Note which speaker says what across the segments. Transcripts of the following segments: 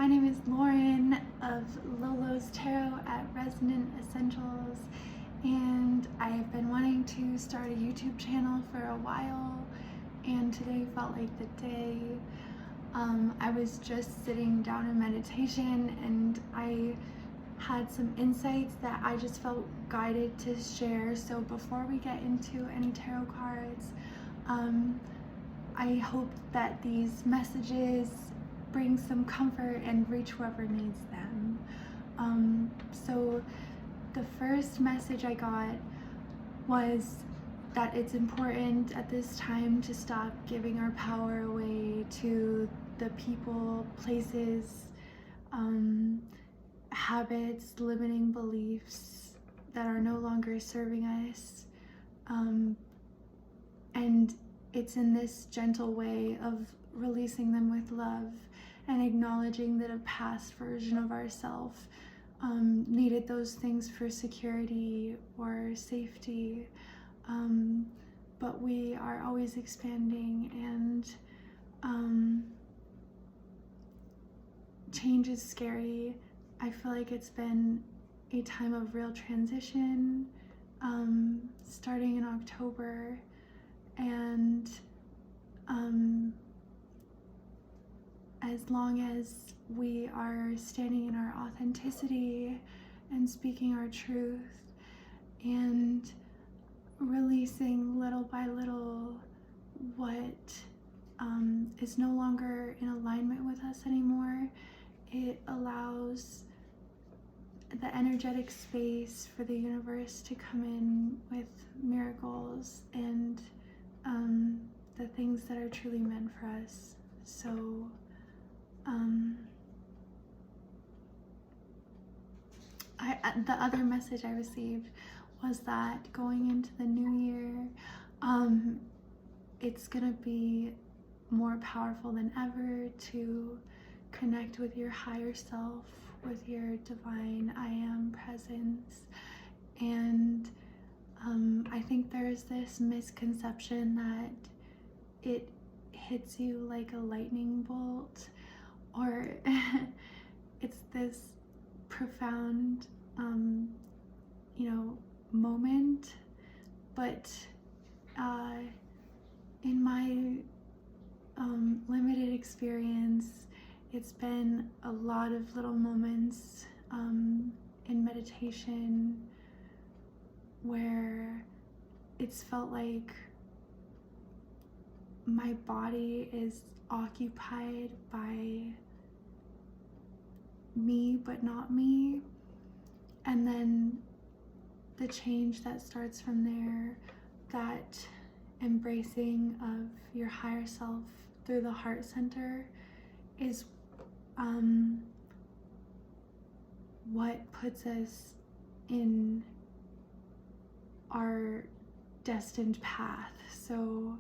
Speaker 1: My name is Lauren of Lolo's Tarot at Resonant Essentials, and I've been wanting to start a YouTube channel for a while, and today felt like the day. I was just sitting down in meditation and I had some insights that I just felt guided to share. So before we get into any tarot cards, I hope that these messages bring some comfort and reach whoever needs them. So the first message I got was that it's important at this time to stop giving our power away to the people, places, habits, limiting beliefs that are no longer serving us. And it's in this gentle way of releasing them with love and acknowledging that a past version of ourselves needed those things for security or safety. But we are always expanding, and change is scary. I feel like it's been a time of real transition, starting in October, and as long as we are standing in our authenticity and speaking our truth and releasing little by little what is no longer in alignment with us anymore, it allows the energetic space for the universe to come in with miracles and the things that are truly meant for us. So the other message I received was that going into the new year, it's gonna be more powerful than ever to connect with your higher self, with your divine I am presence. And I think there's this misconception that it hits you like a lightning bolt, or it's this profound moment, but in my limited experience, it's been a lot of little moments in meditation where it's felt like my body is occupied by me but not me, and then the change that starts from there, that embracing of your higher self through the heart center, is what puts us in our destined path. So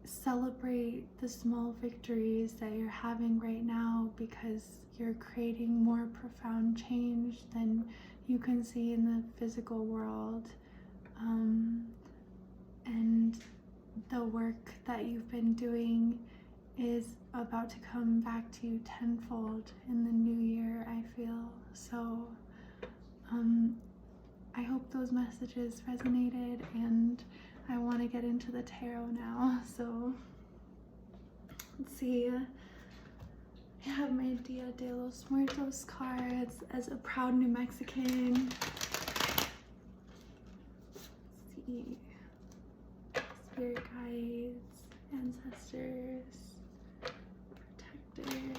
Speaker 1: celebrate the small victories that you're having right now, because you're creating more profound change than you can see in the physical world. And the work that you've been doing is about to come back to you tenfold in the new year, I feel. So I hope those messages resonated, and I want to get into the tarot now. So let's see. I have my Dia de los Muertos cards as a proud New Mexican. Let's see. Spirit guides, ancestors, protectors,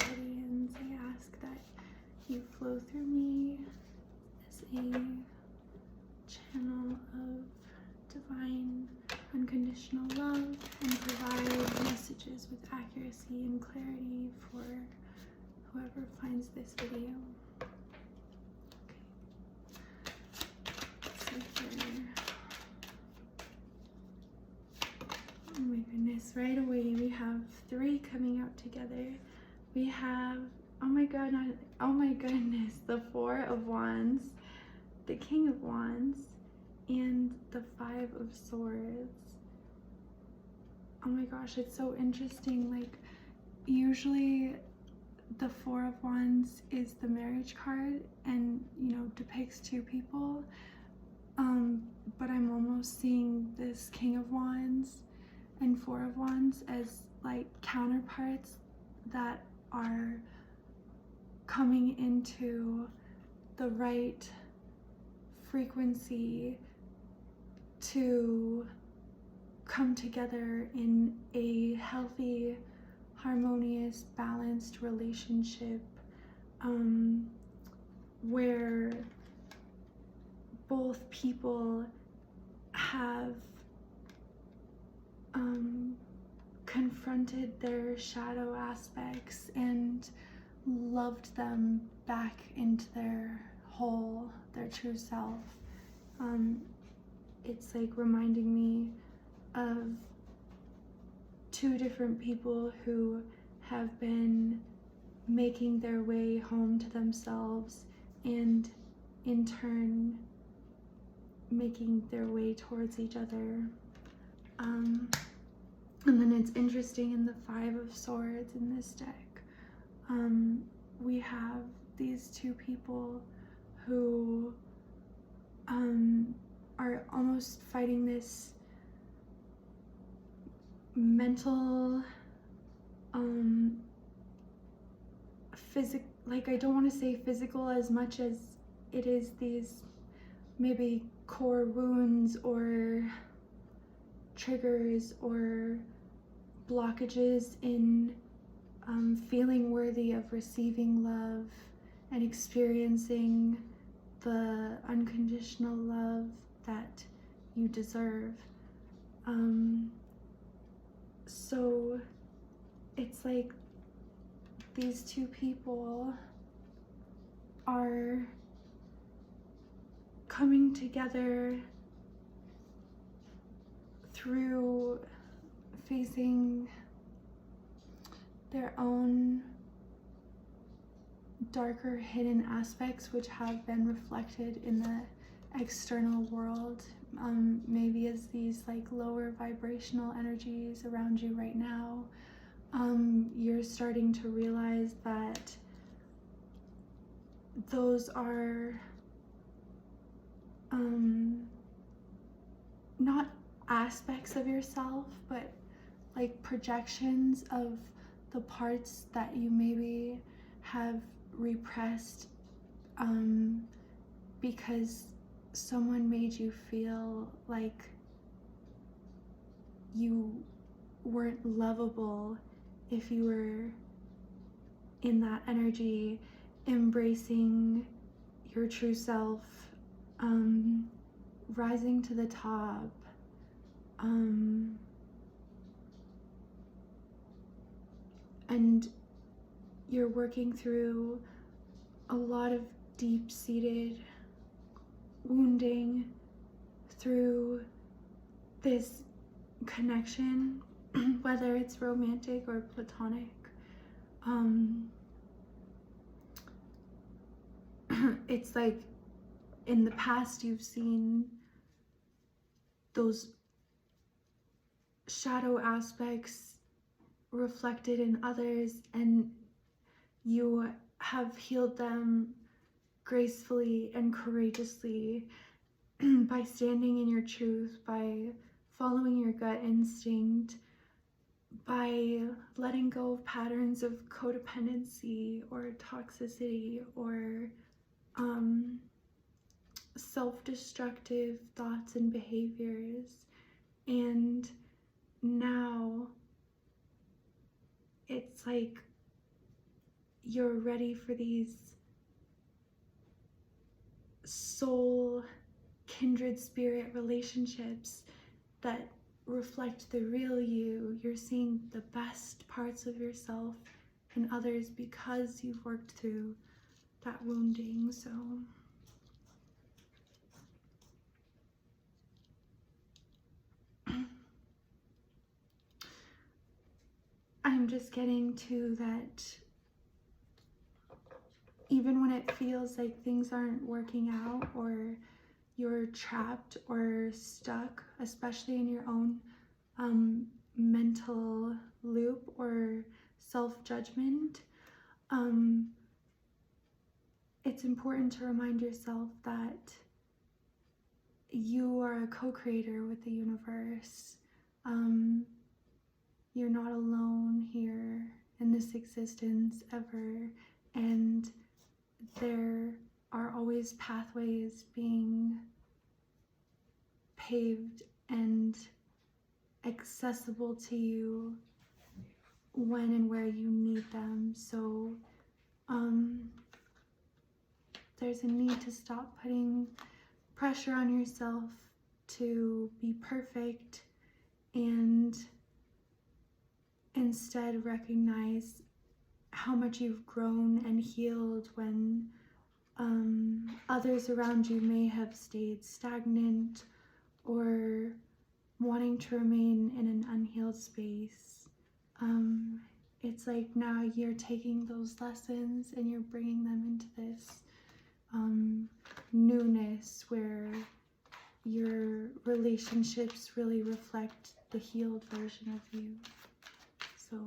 Speaker 1: guardians, I ask that you flow through me as a channel of divine unconditional love and provide messages with accuracy and clarity for whoever finds this video. Okay. Let's see here. Oh my goodness, right away we have three coming out together. We have, oh my goodness, the Four of Wands, the King of Wands, and the Five of Swords. Oh my gosh, it's so interesting. Like, usually the Four of Wands is the marriage card and, depicts two people. But I'm almost seeing this King of Wands and Four of Wands as like counterparts that are coming into the right frequency to come together in a healthy, harmonious, balanced relationship, where both people have confronted their shadow aspects and loved them back into their whole, their true self. It's like reminding me of two different people who have been making their way home to themselves and in turn making their way towards each other. And then it's interesting, in the Five of Swords in this deck, we have these two people who are almost fighting this mental, like, I don't want to say physical as much as it is these maybe core wounds or triggers or blockages in feeling worthy of receiving love and experiencing the unconditional love that you deserve. So it's like these two people are coming together through facing their own darker hidden aspects, which have been reflected in the external world, maybe as these like lower vibrational energies around you right now. You're starting to realize that those are not aspects of yourself, but like projections of the parts that you maybe have repressed because someone made you feel like you weren't lovable if you were in that energy, embracing your true self, rising to the top, and you're working through a lot of deep-seated wounding through this connection, whether it's romantic or platonic. It's like in the past you've seen those shadow aspects reflected in others, and you have healed them gracefully and courageously by standing in your truth, by following your gut instinct, by letting go of patterns of codependency or toxicity or self-destructive thoughts and behaviors. And now it's like you're ready for these soul, kindred spirit relationships that reflect the real you. You're seeing the best parts of yourself in others because you've worked through that wounding. So I'm just getting to that even when it feels like things aren't working out or you're trapped or stuck, especially in your own mental loop or self-judgment, it's important to remind yourself that you are a co-creator with the universe. You're not alone here in this existence ever, and there are always pathways being paved and accessible to you when and where you need them. So there's a need to stop putting pressure on yourself to be perfect, and instead recognize how much you've grown and healed when others around you may have stayed stagnant or wanting to remain in an unhealed space. It's like now you're taking those lessons and you're bringing them into this newness where your relationships really reflect the healed version of you. So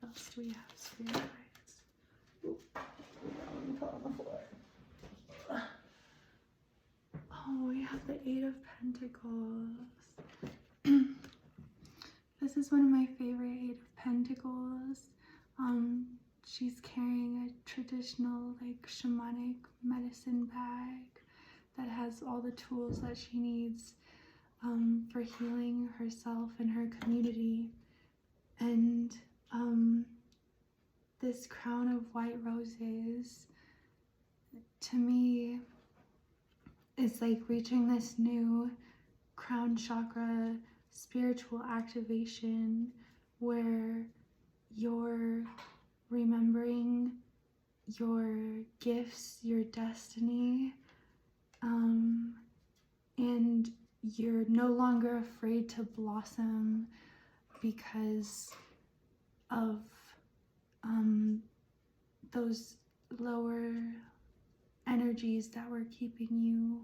Speaker 1: what else do we have, spirit guides? Fell on the floor. Oh, we have the Eight of Pentacles. This is one of my favorite Eight of Pentacles. She's carrying a traditional, like, shamanic medicine bag that has all the tools that she needs for healing herself and her community. And this crown of white roses, to me, is like reaching this new crown chakra spiritual activation where you're remembering your gifts, your destiny, and you're no longer afraid to blossom because of those lower energies that were keeping you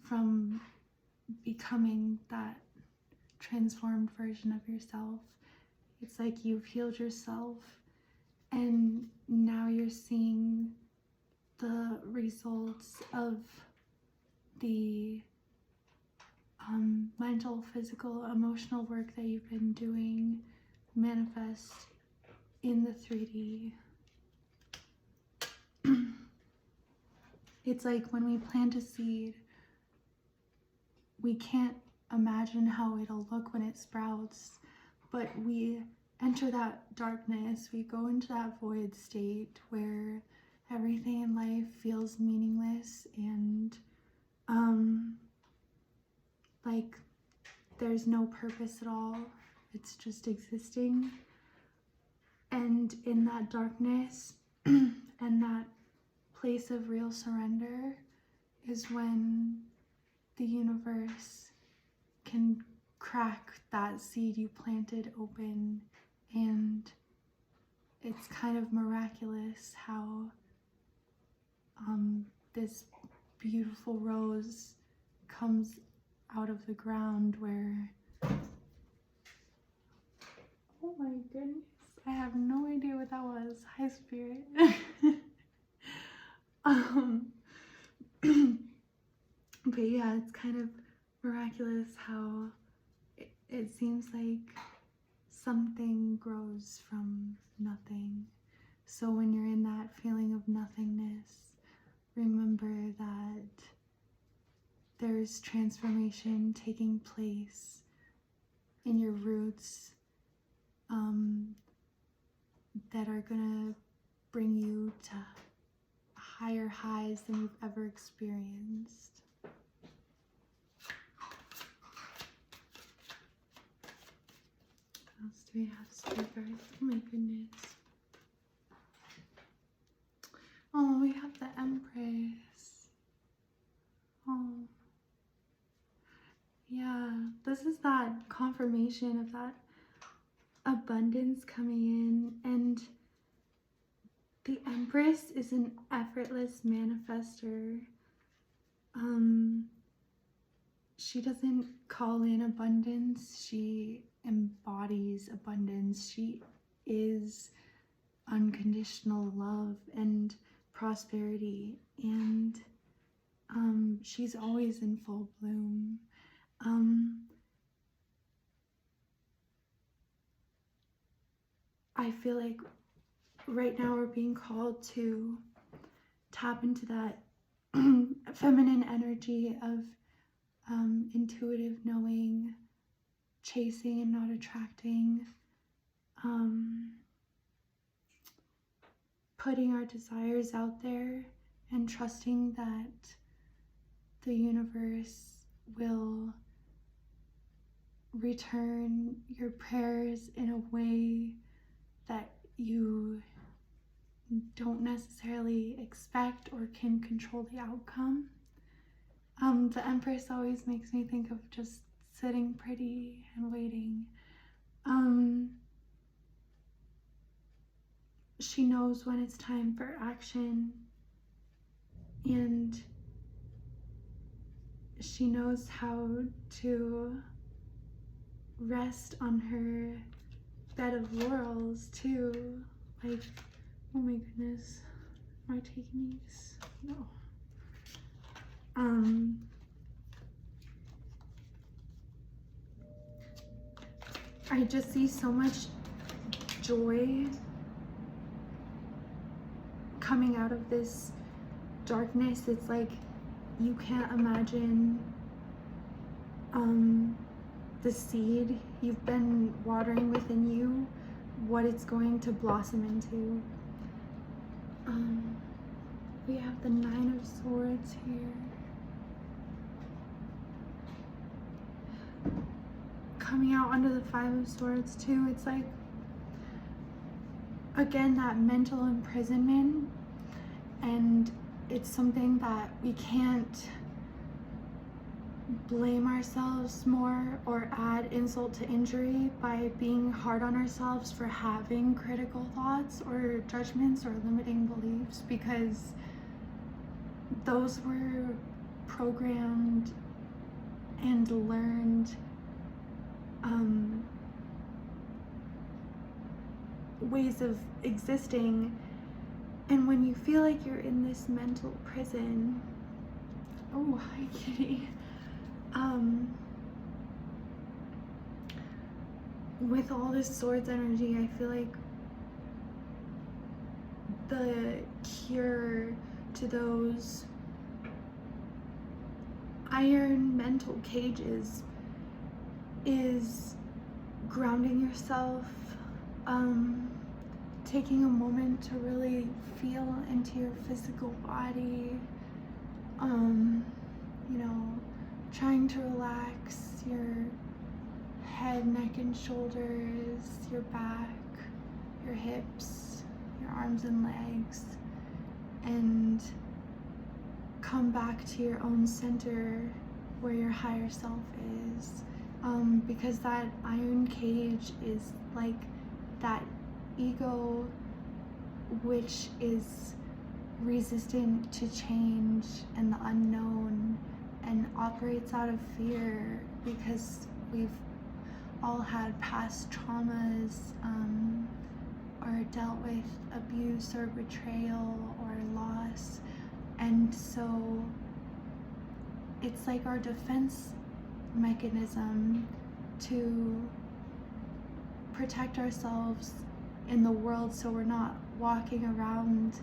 Speaker 1: from becoming that transformed version of yourself. It's like you've healed yourself and now you're seeing the results of the mental, physical, emotional work that you've been doing manifest in the 3D. It's like when we plant a seed, we can't imagine how it'll look when it sprouts, but we enter that darkness, we go into that void state where everything in life feels meaningless and like there's no purpose at all. It's just existing. And in that darkness and that place of real surrender is when the universe can crack that seed you planted open, and it's kind of miraculous how this beautiful rose comes out of the ground where, oh my goodness, I have no idea what that was. Hi, Spirit. But yeah, it's kind of miraculous how it seems like something grows from nothing. So when you're in that feeling of nothingness, remember that there's transformation taking place in your roots that are gonna bring you to higher highs than you've ever experienced. What else do we have, spirit guides? Oh my goodness. Oh, we have the Empress. Oh. Yeah, this is that confirmation of that abundance coming in, and the Empress is an effortless manifester. she doesn't call in abundance, she embodies abundance. She is unconditional love and prosperity, and she's always in full bloom. I feel like right now we're being called to tap into that feminine energy of intuitive knowing, chasing and not attracting, putting our desires out there and trusting that the universe will return your prayers in a way that you don't necessarily expect or can control the outcome. The Empress always makes me think of just sitting pretty and waiting. She knows when it's time for action, and she knows how to rest on her bed of laurels too. Like, oh my goodness, am I taking these? No. I just see so much joy coming out of this darkness. It's like you can't imagine the seed you've been watering within you, what it's going to blossom into. We have the Nine of Swords here. Coming out under the Five of Swords too, it's like, again, that mental imprisonment, and it's something that we can't blame ourselves more or add insult to injury by being hard on ourselves for having critical thoughts or judgments or limiting beliefs, because those were programmed and learned ways of existing. And when you feel like you're in this mental prison, oh, hi kitty, with all this swords energy, I feel like the cure to those iron mental cages is grounding yourself, taking a moment to really feel into your physical body, you know, trying to relax your head, neck, and shoulders, your back, your hips, your arms and legs, and come back to your own center where your higher self is. Because that iron cage is like that ego which is resistant to change and the unknown and operates out of fear, because we've all had past traumas, or dealt with abuse or betrayal or loss, and so it's like our defense mechanism to protect ourselves in the world, so we're not walking around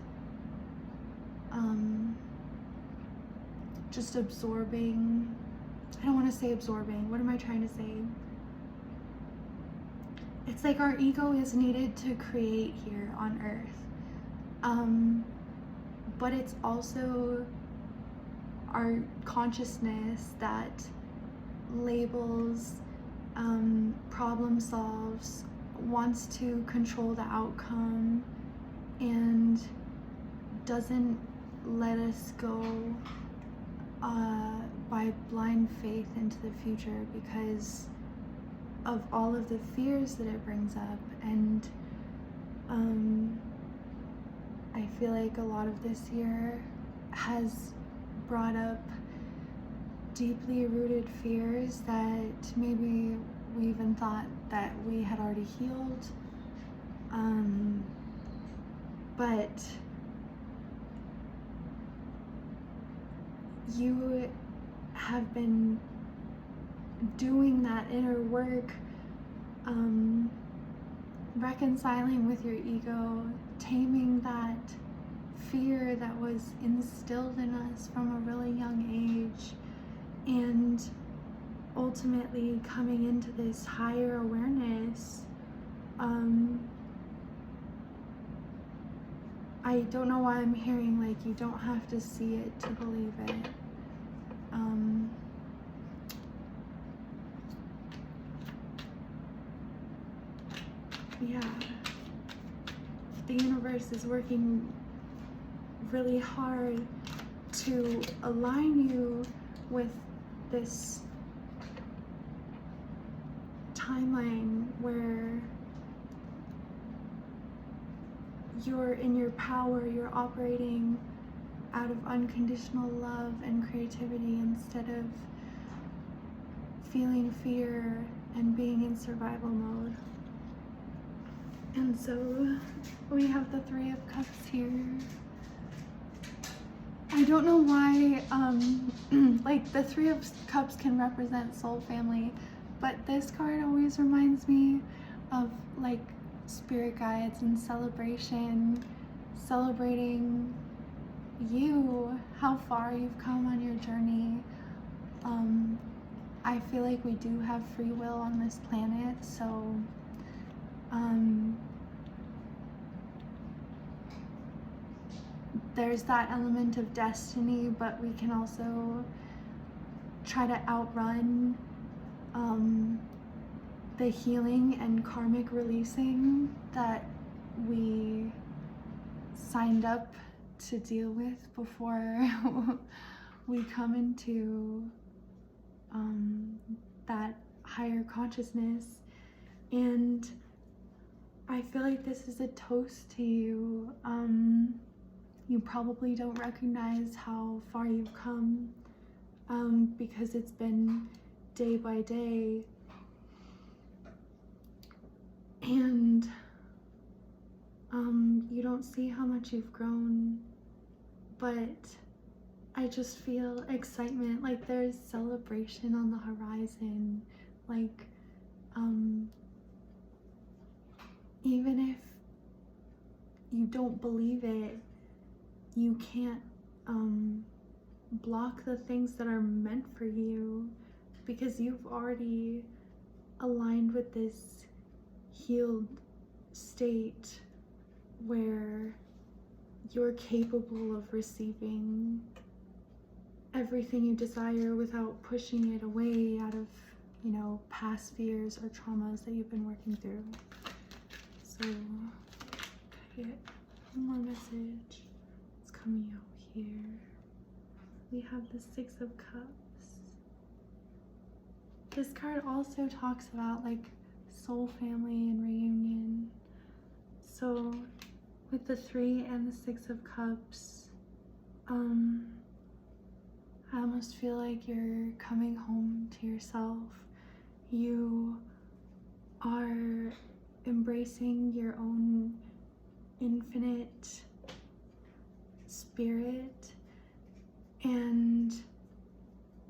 Speaker 1: just absorbing. I don't want to say absorbing. What am I trying to say? It's like our ego is needed to create here on earth, but it's also our consciousness that labels, problem solves, wants to control the outcome, and doesn't let us go by blind faith into the future because of all of the fears that it brings up. And I feel like a lot of this year has brought up deeply rooted fears that maybe we even thought that we had already healed. But you have been doing that inner work, reconciling with your ego, taming that fear that was instilled in us from a really young age, and ultimately coming into this higher awareness. I don't know why I'm hearing like you don't have to see it to believe it. Yeah, the universe is working really hard to align you with this timeline where you're in your power, you're operating out of unconditional love and creativity instead of feeling fear and being in survival mode. And so we have the Three of Cups here. I don't know why, like the Three of Cups can represent soul family, but this card always reminds me of like spirit guides and celebration, celebrating you, how far you've come on your journey. I feel like we do have free will on this planet, so there's that element of destiny, but we can also try to outrun the healing and karmic releasing that we signed up to deal with before we come into that higher consciousness. And I feel like this is a toast to you. You probably don't recognize how far you've come because it's been day by day. And you don't see how much you've grown, but I just feel excitement, like there's celebration on the horizon. Like, even if you don't believe it, you can't block the things that are meant for you, because you've already aligned with this healed state where you're capable of receiving everything you desire without pushing it away out of, you know, past fears or traumas that you've been working through. So, okay, one more message is coming out here. We have the Six of Cups. This card also talks about like soul family and reunion. So with the Three and the Six of Cups, I almost feel like you're coming home to yourself. You are embracing your own infinite spirit, and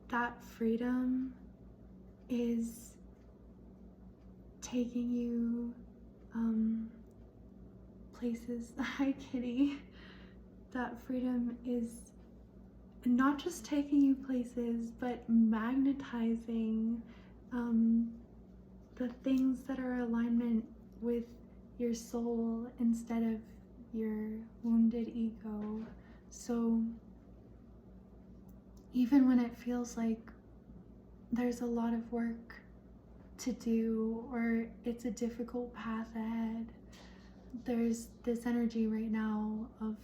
Speaker 1: that freedom is taking you places. Hi, kitty. That freedom is not just taking you places, but magnetizing the things that are in alignment with your soul instead of your wounded ego. So even when it feels like there's a lot of work to do or it's a difficult path ahead, there's this energy right now of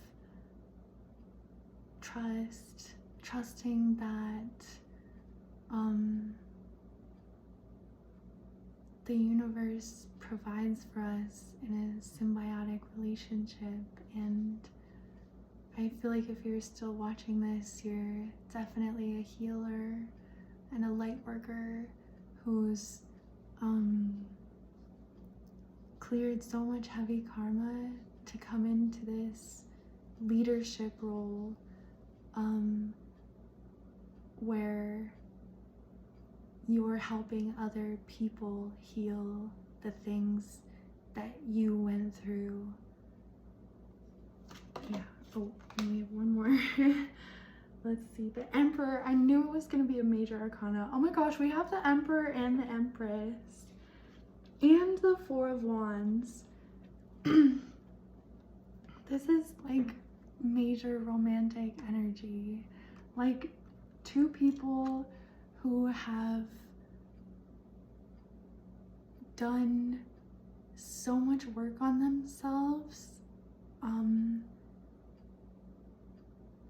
Speaker 1: trusting that the universe provides for us in a symbiotic relationship. And I feel like if you're still watching this, you're definitely a healer. and a light worker who's cleared so much heavy karma to come into this leadership role, where you're helping other people heal the things that you went through. Yeah. Oh, and we have one more. Let's see. The Emperor. I knew it was going to be a major arcana. Oh my gosh, we have the Emperor and the Empress. And the Four of Wands. This is like major romantic energy. Like two people who have done so much work on themselves,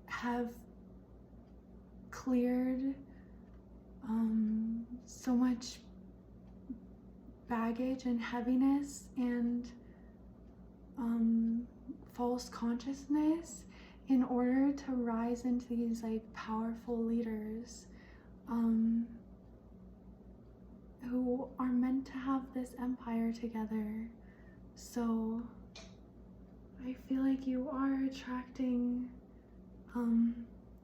Speaker 1: have cleared so much baggage and heaviness and false consciousness in order to rise into these like powerful leaders who are meant to have this empire together. So I feel like you are attracting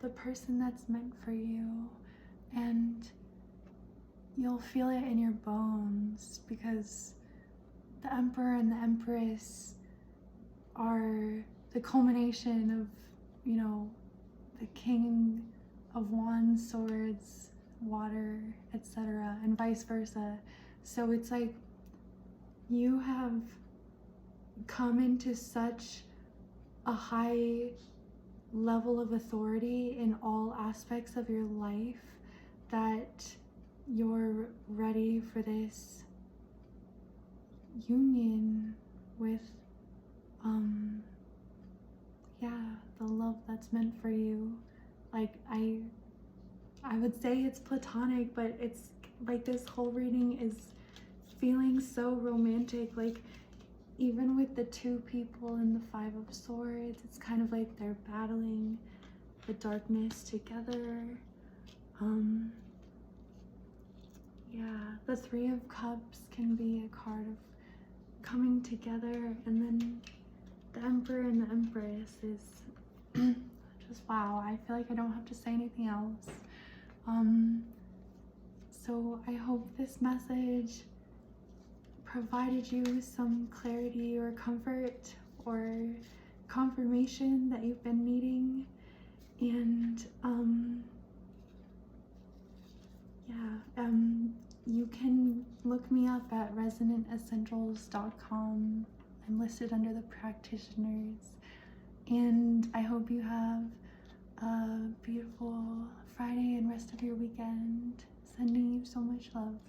Speaker 1: the person that's meant for you, and you'll feel it in your bones, because the Emperor and the Empress are the culmination of, you know, the King of Wands, Swords, Water, etc., and vice versa. So it's like you have come into such a high level of authority in all aspects of your life that you're ready for this union with the love that's meant for you. Like I would say it's platonic, but it's like this whole reading is feeling so romantic. Like even with the two people in the Five of Swords, it's kind of like they're battling the darkness together. The Three of Cups can be a card of coming together, and then the Emperor and the Empress is just wow. I feel like I don't have to say anything else. So I hope this message provided you some clarity or comfort or confirmation that you've been needing. And you can look me up at resonantessentials.com. I'm listed under the practitioners. And I hope you have a beautiful Friday and rest of your weekend. Sending you so much love.